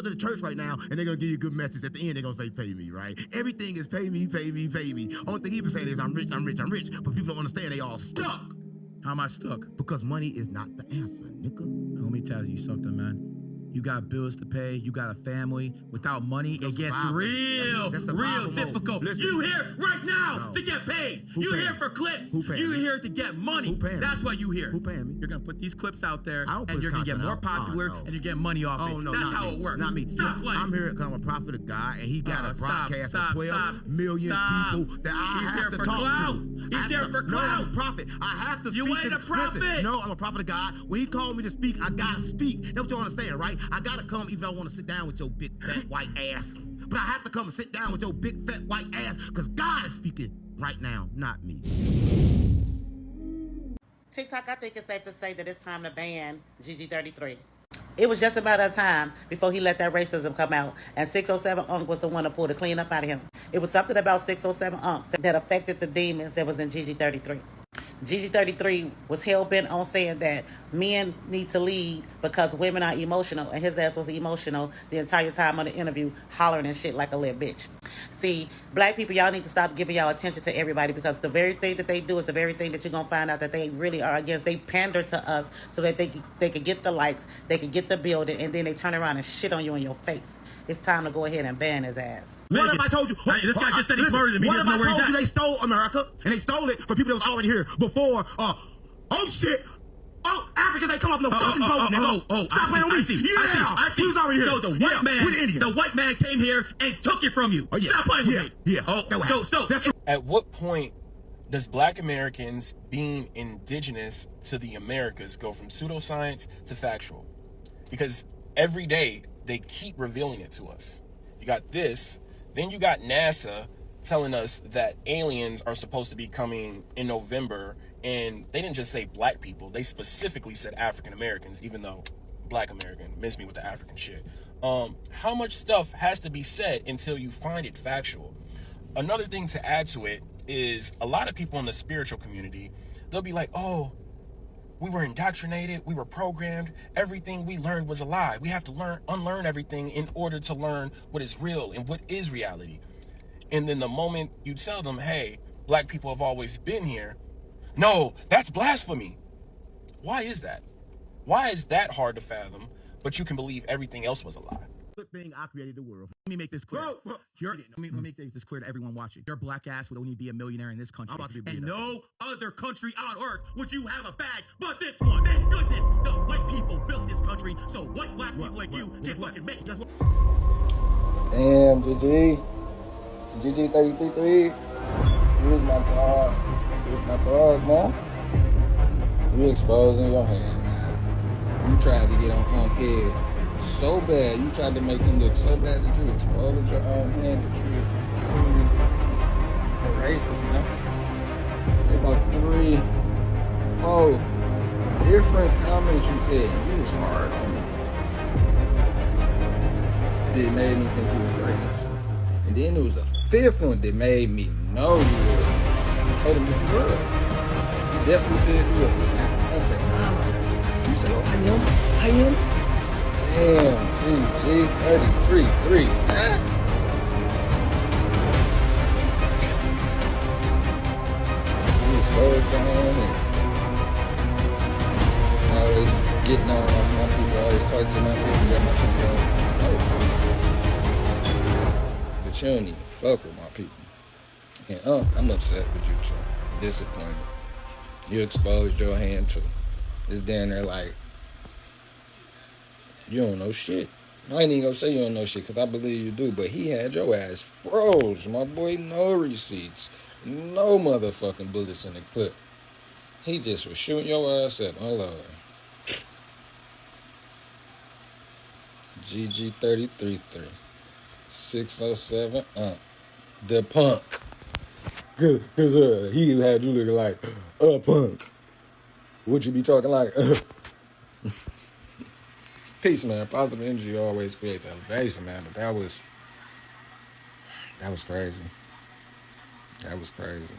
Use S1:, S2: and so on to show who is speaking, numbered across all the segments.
S1: to the church right now, and they're gonna give you a good message. At the end, they're gonna say, pay me, right? Everything is pay me, pay me, pay me. Only thing he been saying is, I'm rich, I'm rich, I'm rich. But people don't understand, they all stuck.
S2: How am I stuck?
S1: Because money is not the answer, nigga.
S2: Let me tell you something, man. You got bills to pay, you got a family. Without money, it gets real difficult.
S1: Listen,
S2: you here right now to get paid. You here for clips. You here to get money. That's why you here.
S1: Who paying me?
S2: You're gonna put these clips out there, and you're
S1: gonna
S2: get more popular, and you get money off it. That's how it works.
S1: Not me.
S2: Stop playing.
S1: I'm here because I'm a prophet of God, and he got a broadcast for 12 million people that I have to talk to.
S2: He's there for clout.
S1: No, I'm a prophet. I have to speak.
S2: You ain't a prophet.
S1: Listen, no, I'm a prophet of God. When he called me to speak, I gotta speak. That's what you understand, right? I gotta come even though I want to sit down with your big fat white ass. But I have to come and sit down with your big fat white ass because God is speaking right now, not me.
S3: TikTok, I think it's safe to say that it's time to ban GG33. It was just about a time before he let that racism come out, and 607 Unk was the one to pull the clean up out of him. It was something about 607 Unk that affected the demons that was in GG33. GG33 was hell-bent on saying that men need to lead because women are emotional, and his ass was emotional the entire time on the interview, hollering and shit like a little bitch. See, black people, y'all need to stop giving y'all attention to everybody, because the very thing that they do is the very thing that you're going to find out that they really are against. They pander to us so that they could get the likes, they could get the building, and then they turn around and shit on you in your face. It's time to go ahead and ban his ass.
S1: What have I told you?
S2: This guy just said he's smarter than me.
S1: What have I told you? They stole America, and they stole it for people that was already here before. Oh shit! Oh, Africans ain't come off no fucking boat, nigga. Stop playing with me.
S2: I see.
S1: Who's already here?
S2: So the white man came here and took it from you. Stop playing with me.
S1: Yeah.
S4: At what point does Black Americans being indigenous to the Americas go from pseudoscience to factual? Because every day they keep revealing it to us. You got this, then you got NASA telling us that aliens are supposed to be coming in November, and they didn't just say black people, they specifically said African Americans, even though Black American, miss me with the African shit. How much stuff has to be said until you find it factual? Another thing to add to it is a lot of people in the spiritual community, they'll be like, oh, we were indoctrinated, we were programmed, everything we learned was a lie. We have to unlearn everything in order to learn what is real and what is reality. And then the moment you tell them, hey, black people have always been here, no, that's blasphemy. Why is that? Why is that hard to fathom, but you can believe everything else was a lie?
S1: Good thing I created the world.
S2: Let me make this clear. Let me make this clear to everyone watching. Your black ass would only be a millionaire in this country.
S1: I'm about to be
S2: and no other country on earth would you have a bag but this one. Thank goodness the white people built this country so white black people like you can fucking make.
S5: Damn, GG33. Here's my dog. Here's my dog, man. You exposing your hand, man. You tried to get on head so bad. You tried to make him look so bad that you exposed your own hand that you was truly a racist, man. There about 3, 4 different comments you said. You was hard on me. That made me think you was racist. And then there was a 5th one that made me know you were. I told him that you were. You definitely said you were. I said, you said, oh, I am. Damn, GG33, man. You exposed down and always getting on my people, always talking to my people, got my people on. But you don't even fuck with my people. And I'm upset with you, too. Disappointed. You exposed your hand, too. It's down there like, you don't know shit. I ain't even gonna say you don't know shit, because I believe you do, but he had your ass froze, my boy. No receipts. No motherfucking bullets in the clip. He just was shooting your ass at my Lord. GG33. 607, the punk. Cause he had you looking like a punk. Would you be talking like Peace, man. Positive energy always creates elevation, man. But that was crazy. That was crazy.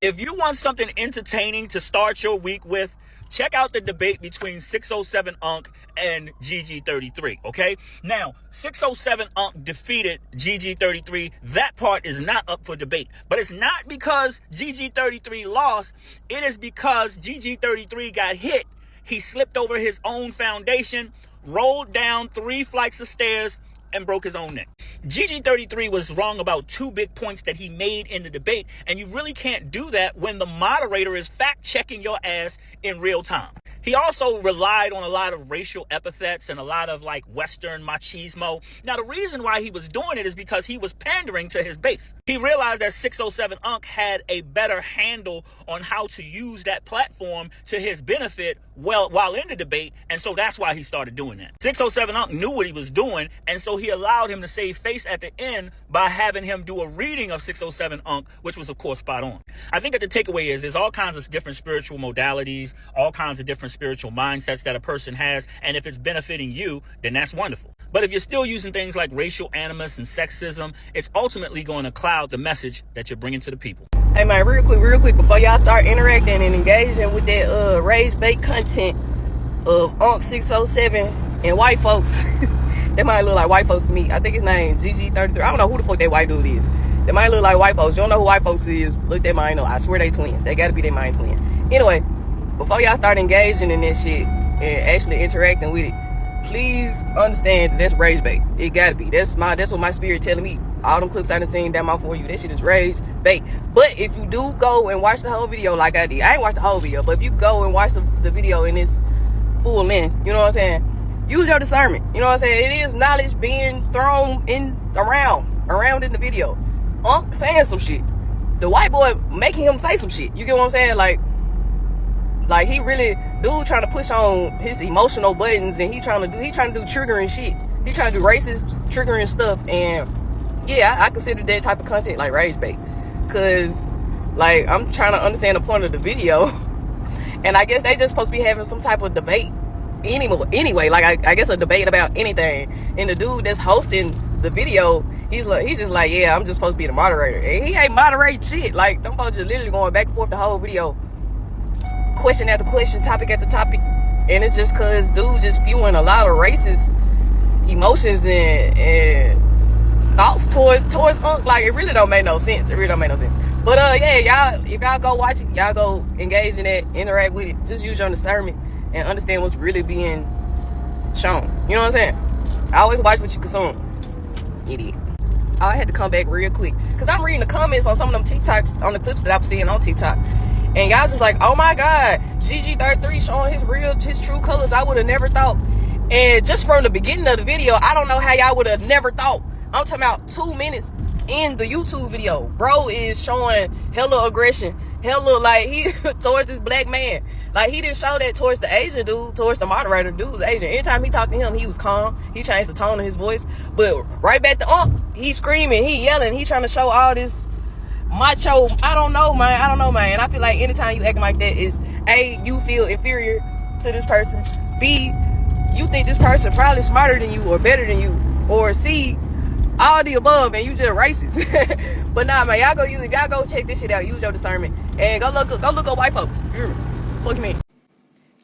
S6: If you want something entertaining to start your week with, check out the debate between 607 Unc and GG33, okay? Now, 607 Unc defeated GG33. That part is not up for debate. But it's not because GG33 lost. It is because GG33 got hit. He slipped over his own foundation, rolled down 3 flights of stairs, and broke his own neck. GG33 was wrong about 2 big points that he made in the debate, and you really can't do that when the moderator is fact-checking your ass in real time. He also relied on a lot of racial epithets and a lot of like Western machismo. Now, the reason why he was doing it is because he was pandering to his base. He realized that 607 Unc had a better handle on how to use that platform to his benefit while in the debate, and so that's why he started doing that. 607 Unc knew what he was doing, and so he allowed him to save face at the end by having him do a reading of 607 Unc, which was of course spot on. I think that the takeaway is there's all kinds of different spiritual modalities, all kinds of different spiritual mindsets that a person has, and if it's benefiting you, then that's wonderful. But if you're still using things like racial animus and sexism, it's ultimately going to cloud the message that you're bringing to the people.
S7: Hey man, real quick, before y'all start interacting and engaging with that raised bait content of Unc 607 and white folks, they might look like white folks to me. I think his name GG33. I don't know who the fuck that white dude is. They might look like white folks. You don't know who white folks is? Look, they might know. I swear they twins. They gotta be their mind twin. Anyway, before y'all start engaging in this shit and actually interacting with it, please understand that that's rage bait. It gotta be. That's what my spirit telling me. All them clips I done seen down my for you, that shit is rage bait. But if you do go and watch the whole video like I did, I ain't watched the whole video, but if you go and watch the video in its full length, you know what I'm saying? Use your discernment. You know what I'm saying? It is knowledge being thrown around in the video. Unc saying some shit. The white boy making him say some shit. You get what I'm saying? Like he really, dude trying to push on his emotional buttons, and he trying to do triggering shit. He trying to do racist triggering stuff, and yeah, I consider that type of content like rage bait. Cause like I'm trying to understand the point of the video. And I guess they just supposed to be having some type of debate anyway, like I guess a debate about anything. And the dude that's hosting the video, he's just like, yeah, I'm just supposed to be the moderator. And he ain't moderating shit. Like, them folks just literally going back and forth the whole video, question after question, topic after topic. And it's just cause dude just spewing a lot of racist emotions and thoughts towards Unc. Like, it really don't make no sense. But yeah, y'all, if y'all go watch it, y'all go engage in it, interact with it, just use your discernment and understand what's really being shown. You know what I'm saying? I always watch what you consume. Idiot. I had to come back real quick because I'm reading the comments on some of them TikToks, on the clips that I'm seeing on TikTok, and y'all just like, oh my god, GG33 showing his true colors. I would have never thought. And just from the beginning of the video, I don't know how y'all would have never thought. I'm talking about 2 minutes in the YouTube video, bro is showing hella aggression, hella like he towards this black man. Like, he didn't show that towards the Asian dude, towards the moderator. Dude's Asian. Anytime he talked to him, he was calm. He changed the tone of his voice. But right back to Unc, he screaming, he yelling, he trying to show all this macho. I don't know, man. I feel like anytime you acting like that is A, you feel inferior to this person. B, you think this person probably smarter than you or better than you. Or C, all the above, and you just racist. But nah, man, y'all go check this shit out. Use your discernment and go look up white folks. You hear me? Fuck me.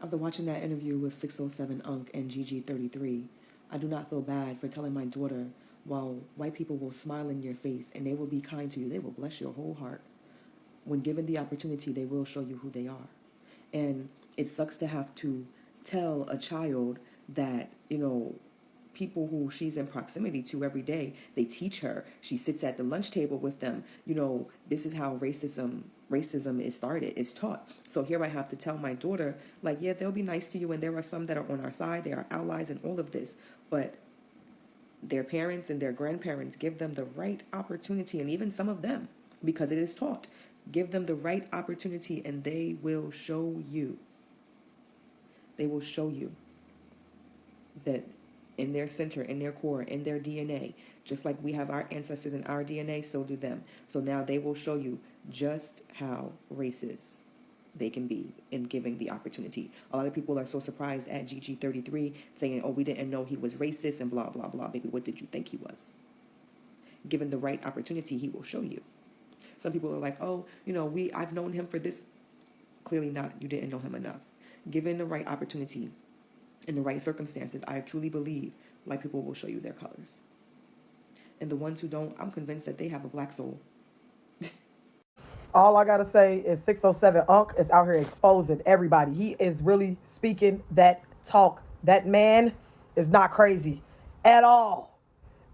S8: After watching that interview with 607 Unc and GG33, I do not feel bad for telling my daughter, while white people will smile in your face and they will be kind to you, they will bless your whole heart. When given the opportunity, they will show you who they are. And it sucks to have to tell a child that, you know, people who she's in proximity to every day, they teach her. She sits at the lunch table with them. You know, this is how racism is started, is taught. So here I have to tell my daughter, like, yeah, they'll be nice to you, and there are some that are on our side, they are allies and all of this, but their parents and their grandparents give them the right opportunity, and even some of them, because it is taught, give them the right opportunity and they will show you. They will show you that in their center, in their core, in their DNA, just like we have our ancestors in our DNA, so do them. So now they will show you just how racist they can be in giving the opportunity. A lot of people are so surprised at GG33 saying, oh, we didn't know he was racist and blah, blah, blah. Baby, what did you think he was? Given the right opportunity, he will show you. Some people are like, oh, I've known him for this. Clearly not. You didn't know him enough. Given the right opportunity, in the right circumstances, I truly believe white people will show you their colors. And the ones who don't, I'm convinced that they have a black soul.
S9: All I gotta say is 607 Unc is out here exposing everybody. He is really speaking that talk. That man is not crazy at all.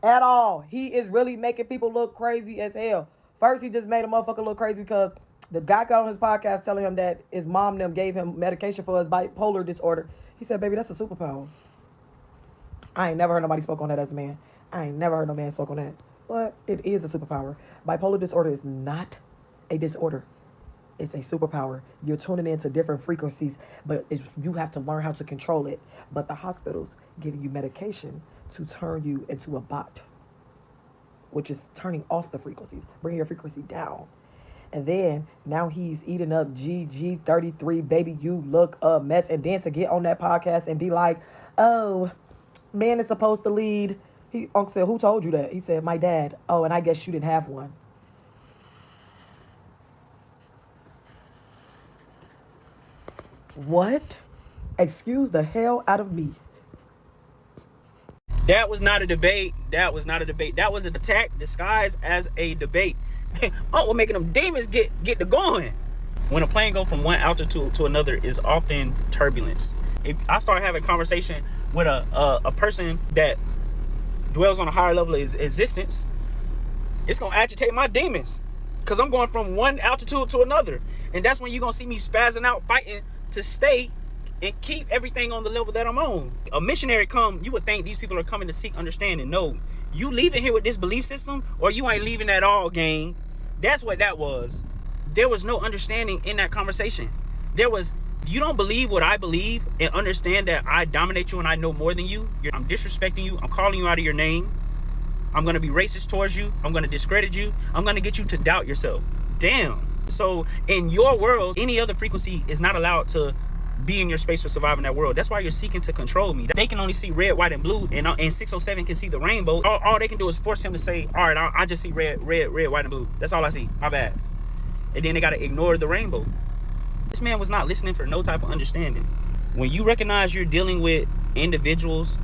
S9: At all. He is really making people look crazy as hell. First, he just made a motherfucker look crazy because the guy got on his podcast telling him that his mom and them gave him medication for his bipolar disorder. He said, baby, that's a superpower. I ain't never heard nobody spoke on that as a man. I ain't never heard no man spoke on that. But it is a superpower. Bipolar disorder is not a disorder. It's a superpower. You're tuning into different frequencies, but you have to learn how to control it. But the hospitals giving you medication to turn you into a bot, which is turning off the frequencies, bringing your frequency down. And then now he's eating up GG33, baby, you look a mess. And then to get on that podcast and be like, oh, man is supposed to lead. Uncle said, who told you that? He said, my dad. Oh, and I guess you didn't have one. What? Excuse the hell out of me.
S6: That was not a debate. That was not a debate. That was an attack disguised as a debate. Oh, we're making them demons get to going. When a plane goes from one altitude to another is often turbulence. If I start having a conversation with a person that dwells on a higher level of existence, it's going to agitate my demons because I'm going from one altitude to another. And that's when you're going to see me spazzing out, fighting to stay and keep everything on the level that I'm on. A missionary come, you would think these people are coming to seek understanding. No, you leaving here with this belief system or you ain't leaving at all, gang. That's what that was. There was no understanding in that conversation. There was, you don't believe what I believe and understand that I dominate you and I know more than you. I'm disrespecting you. I'm calling you out of your name. I'm going to be racist towards you. I'm going to discredit you. I'm going to get you to doubt yourself. Damn. So in your world, any other frequency is not allowed to be in your space or survive in that world. That's why you're seeking to control me. They can only see red, white, and blue, and 607 can see the rainbow. All they can do is force him to say, all right, I just see red, white, and blue. That's all I see. My bad. And then they got to ignore the rainbow. This man was not listening for no type of understanding. When you recognize you're dealing with individuals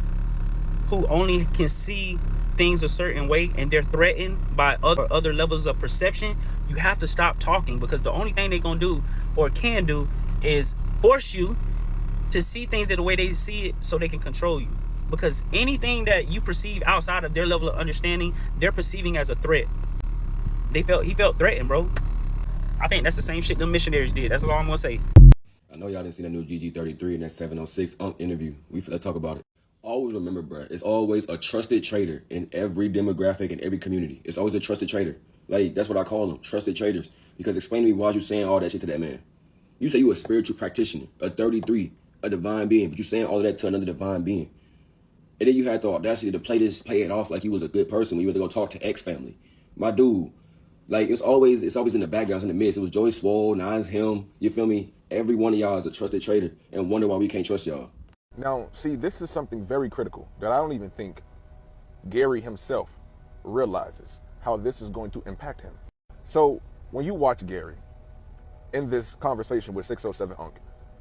S6: who only can see things a certain way and they're threatened by other levels of perception, you have to stop talking, because the only thing they're going to do or can do is force you to see things the way they see it so they can control you. Because anything that you perceive outside of their level of understanding, they're perceiving as a threat. He felt threatened, bro. I think that's the same shit them missionaries did. That's all I'm going to say.
S10: I know y'all didn't see that new GG33 and that 706 interview. Let's talk about it. Always remember, bruh, it's always a trusted trader in every demographic and every community. It's always a trusted trader. Like, that's what I call them, trusted traders. Because explain to me why you saying all that shit to that man. You say you a spiritual practitioner, a 33, a divine being, but you saying all of that to another divine being. And then you had the audacity to play it off like you was a good person when you went to go talk to X family. My dude, like, it's always in the background, in the midst. It was Joey Swole, now it's him. You feel me? Every one of y'all is a trusted trader and wonder why we can't trust y'all.
S11: Now, see, this is something very critical that I don't even think Gary himself realizes how this is going to impact him. So when you watch Gary in this conversation with 607 Unc,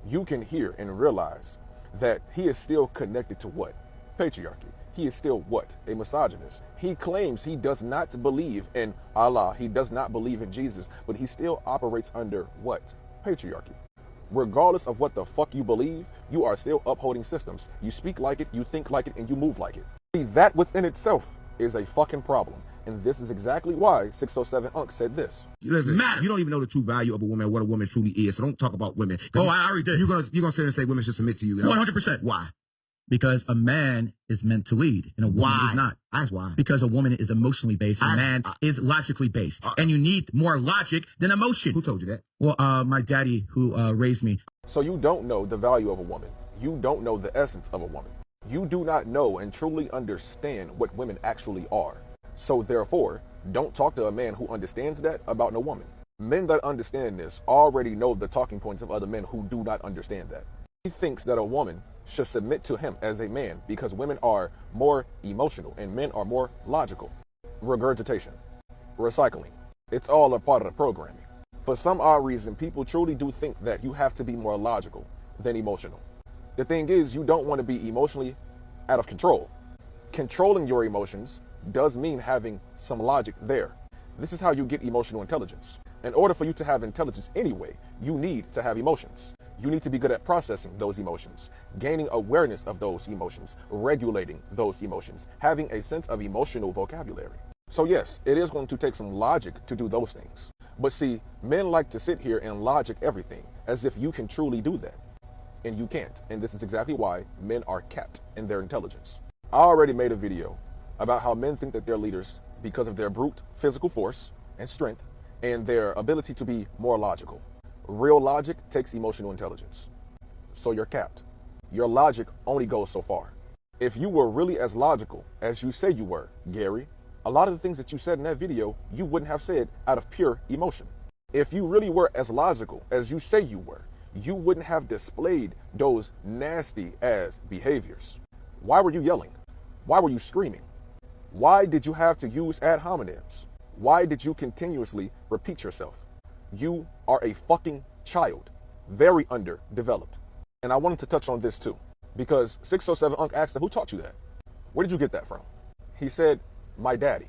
S11: you can hear and realize that he is still connected to what? Patriarchy. He is still what? A misogynist. He claims he does not believe in Allah. He does not believe in Jesus, but he still operates under what? Patriarchy. Regardless of what the fuck you believe, you are still upholding systems. You speak like it, you think like it, and you move like it. See, that within itself is a fucking problem. And this is exactly why 607 Unc said this.
S1: Listen, you don't even know the true value of a woman, what a woman truly is. So don't talk about women.
S2: Oh, I already did.
S1: You're gonna sit and say women should submit to you.
S2: 100%.
S1: Why?
S2: Because a man is meant to lead and a woman is not.
S1: That's why.
S2: Because a woman is emotionally based and a man is logically based. And you need more logic than emotion.
S1: Who told you that?
S2: Well, my daddy who raised me.
S11: So you don't know the value of a woman. You don't know the essence of a woman. You do not know and truly understand what women actually are. So therefore, don't talk to a man who understands that about a woman. Men that understand this already know the talking points of other men who do not understand that. He thinks that a woman should submit to him as a man because women are more emotional and men are more logical. Regurgitation. Recycling. It's all a part of the programming. For some odd reason, people truly do think that you have to be more logical than emotional. The thing is, you don't want to be emotionally out of control. Controlling your emotions does mean having some logic there. This is how you get emotional intelligence. In order for you to have intelligence anyway, you need to have emotions. You need to be good at processing those emotions, gaining awareness of those emotions, regulating those emotions, having a sense of emotional vocabulary. So yes, it is going to take some logic to do those things. But see, men like to sit here and logic everything as if you can truly do that. And you can't. And this is exactly why men are capped in their intelligence. I already made a video about how men think that they're leaders because of their brute physical force and strength and their ability to be more logical. Real logic takes emotional intelligence. So you're capped. Your logic only goes so far. If you were really as logical as you say you were, Gary, a lot of the things that you said in that video, you wouldn't have said out of pure emotion. If you really were as logical as you say you were, you wouldn't have displayed those nasty ass behaviors. Why were you yelling? Why were you screaming? Why did you have to use ad hominems? Why did you continuously repeat yourself? You are a fucking child, very underdeveloped. And I wanted to touch on this too, because 607 Unc asked him, who taught you that? Where did you get that from? He said, my daddy.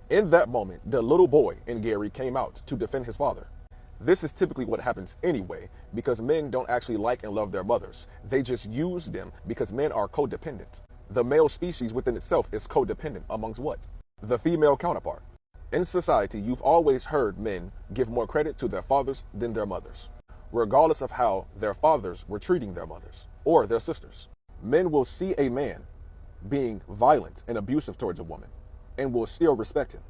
S11: In that moment, the little boy in Gary came out to defend his father. This is typically what happens anyway, because men don't actually like and love their mothers. They just use them because men are codependent. The male species within itself is codependent amongst what? The female counterpart. In society, you've always heard men give more credit to their fathers than their mothers, regardless of how their fathers were treating their mothers or their sisters. Men will see a man being violent and abusive towards a woman and will still respect him.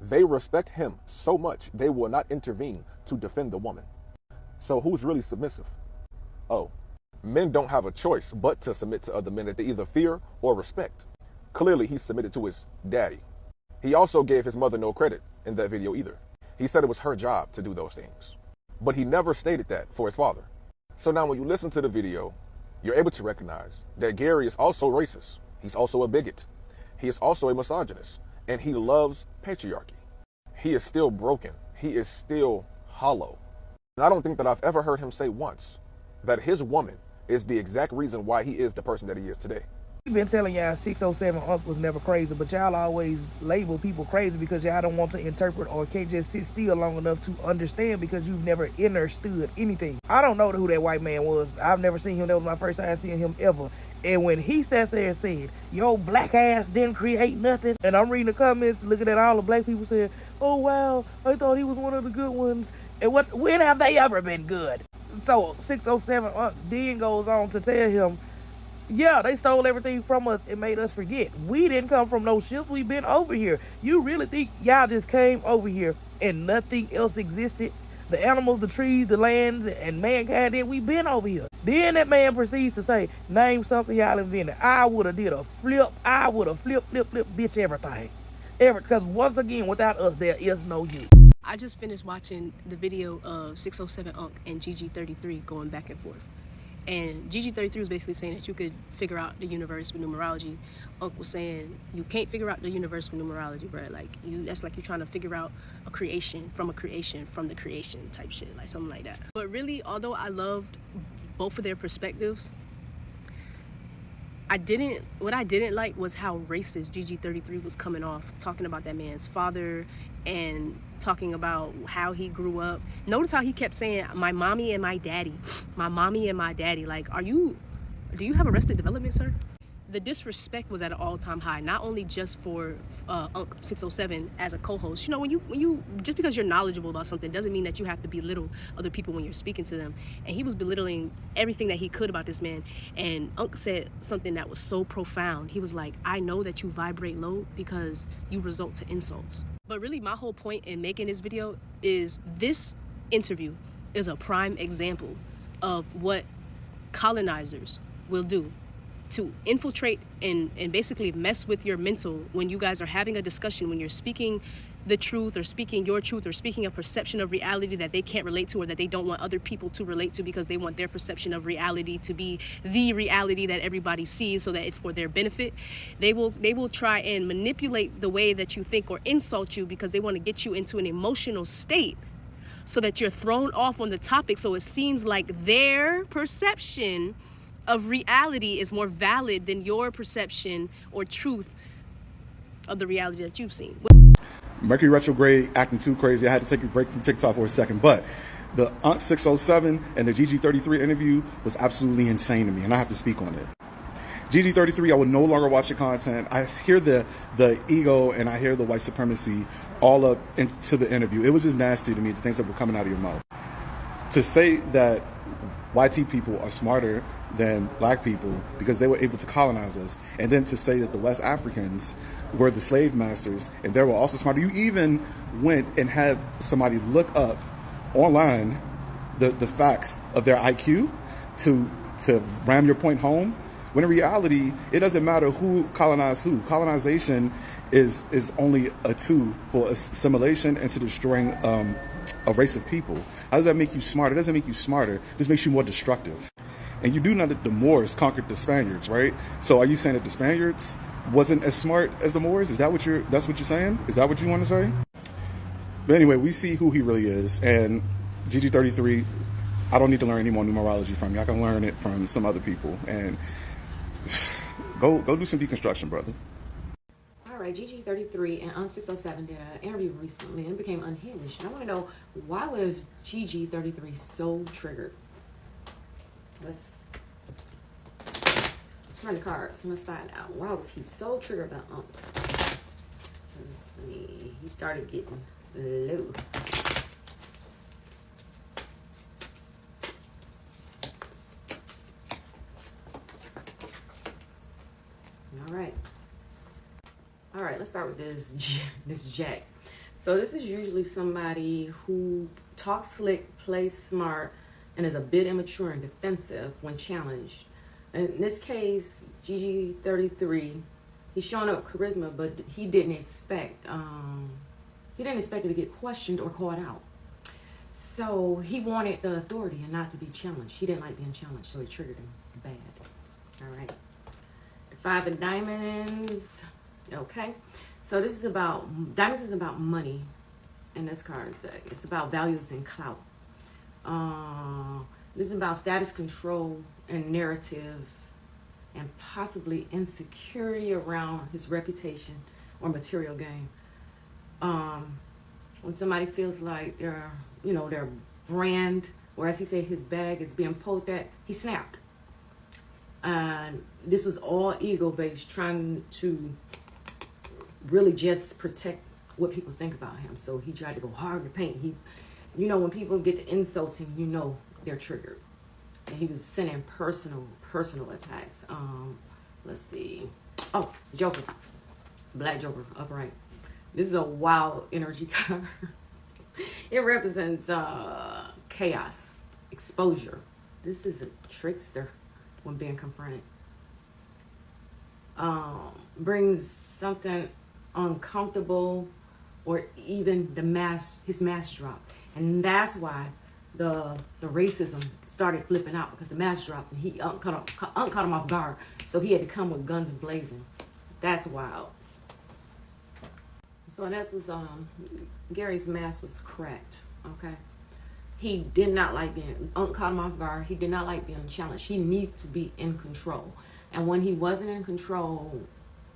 S11: They respect him so much they will not intervene to defend the woman. So who's really submissive? Oh, men don't have a choice but to submit to other men that they either fear or respect. Clearly, he submitted to his daddy. He also gave his mother no credit in that video either. He said it was her job to do those things. But he never stated that for his father. So now when you listen to the video, you're able to recognize that Gary is also racist. He's also a bigot. He is also a misogynist. And he loves patriarchy. He is still broken. He is still hollow. And I don't think that I've ever heard him say once that his woman is the exact reason why he is the person that he is today.
S12: We've been telling y'all 607 Unc was never crazy, but y'all always label people crazy because y'all don't want to interpret or can't just sit still long enough to understand because you've never understood anything. I don't know who that white man was. I've never seen him. That was my first time seeing him ever. And when he sat there and said, yo, black ass didn't create nothing, and I'm reading the comments, looking at all the black people saying, oh, wow, I thought he was one of the good ones. And when have they ever been good? So 607 Unc then goes on to tell him, yeah, they stole everything from us and made us forget. We didn't come from no ships. We've been over here. You really think y'all just came over here and nothing else existed? The animals, the trees, the lands, and mankind, then we've been over here. Then that man proceeds to say, name something y'all invented. I would have did a flip. I would have flip, bitch, everything. Because once again, without us, there is no you.
S7: I just finished watching the video of 607 Unc and GG33 going back and forth. And GG33 was basically saying that you could figure out the universe with numerology. Unc was saying you can't figure out the universe with numerology, bro. Like that's like you're trying to figure out a creation from the creation type shit, like something like that. But really, although I loved both of their perspectives, what I didn't like was how racist GG33 was coming off, talking about that man's father and talking about how he grew up. Notice how he kept saying, my mommy and my daddy. My mommy and my daddy. Like, do you have Arrested Development, sir? The disrespect was at an all-time high, not only just for Unc 607 as a co-host. You know, when you just because you're knowledgeable about something doesn't mean that you have to belittle other people when you're speaking to them. And he was belittling everything that he could about this man. And Unc said something that was so profound. He was like, I know that you vibrate low because you result to insults. But really, my whole point in making this video is this interview is a prime example of what colonizers will do
S13: to infiltrate and basically mess with your mental when you guys are having a discussion, when you're speaking the truth or speaking your truth or speaking a perception of reality that they can't relate to or that they don't want other people to relate to because they want their perception of reality to be the reality that everybody sees so that it's for their benefit. They will try and manipulate the way that you think or insult you because they want to get you into an emotional state so that you're thrown off on the topic, so it seems like their perception of reality is more valid than your perception or truth of the reality that you've seen.
S14: Mercury retrograde acting too crazy. I had to take a break from TikTok for a second, but the Unc 607 and the GG33 interview was absolutely insane to me, and I have to speak on it. GG33, I will no longer watch your content. I hear the ego and I hear the white supremacy all up into the interview. It was just nasty to me, the things that were coming out of your mouth. To say that YT people are smarter than black people because they were able to colonize us, and then to say that the West Africans were the slave masters and they were also smarter. You even went and had somebody look up online the facts of their IQ to ram your point home, when in reality it doesn't matter who colonized who. Colonization is only a tool for assimilation and to destroying a race of people. How does that make you smarter? It doesn't make you smarter. It just makes you more destructive. And you do know that the Moors conquered the Spaniards, right? So are you saying that the Spaniards wasn't as smart as the Moors? That's what you're saying? Is that what you want to say? But anyway, we see who he really is. And GG33, I don't need to learn any more numerology from you. I can learn it from some other people. And go do some deconstruction, brother.
S8: All right, GG33 and Unc 607 did an interview recently and became unhinged. And I want to know, why was GG33 so triggered? Let's run the cards and let's find out. Why was he so triggered about Unc? Let's see. He started getting low. All right, let's start with this Jack. So this is usually somebody who talks slick, plays smart, and is a bit immature and defensive when challenged. In this case, GG33, he's showing up charisma, but he didn't expect it to get questioned or called out. So he wanted the authority and not to be challenged. He didn't like being challenged, so it triggered him bad. All right. The 5 of Diamonds. Okay. So this is about, Diamonds is about money in this card deck. It's about values and clout. This is about status control and narrative and possibly insecurity around his reputation or material gain. When somebody feels like their brand, or as he said, his bag is being poked at, he snapped. And this was all ego-based, trying to really just protect what people think about him. So he tried to go hard in the paint. When people get to insulting, they're triggered. And he was sending personal attacks. Let's see. Oh, Joker. Black Joker, upright. This is a wild energy card. It represents chaos, exposure. This is a trickster when being confronted. Brings something uncomfortable, or even his mask drop. And that's why the racism started flipping out, because the mask dropped and he caught him off guard. So he had to come with guns blazing. That's wild. So in essence, Gary's mask was cracked, okay? He did not like being, caught him off guard. He did not like being challenged. He needs to be in control. And when he wasn't in control,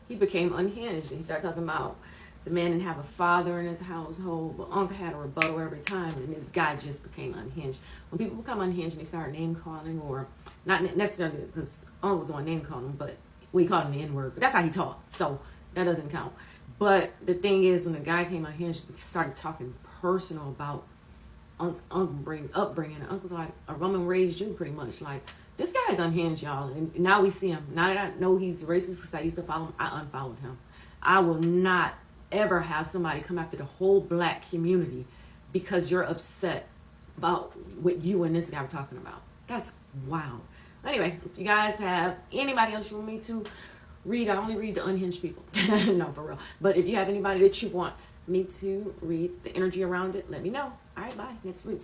S8: he became unhinged. He started talking about the man didn't have a father in his household, but Unc had a rebuttal every time, and this guy just became unhinged. When people become unhinged and they start name calling, or not necessarily because Unc was on name calling, but we called him the N-word, but that's how he talked, so that doesn't count. But the thing is, when the guy came unhinged, started talking personal about Unc's upbringing, Unc was like, a woman raised you, pretty much. Like, this guy is unhinged, y'all. And now we see him. Now that I know he's racist because I used to follow him, I unfollowed him. I will not ever have somebody come after the whole black community because you're upset about what you and this guy were talking about. That's wild.
S15: Anyway, if you guys have anybody else you want me to read, I only read the unhinged people. No, for real. But if you have anybody that you want me to read the energy around it, let me know. All right, bye. Next week.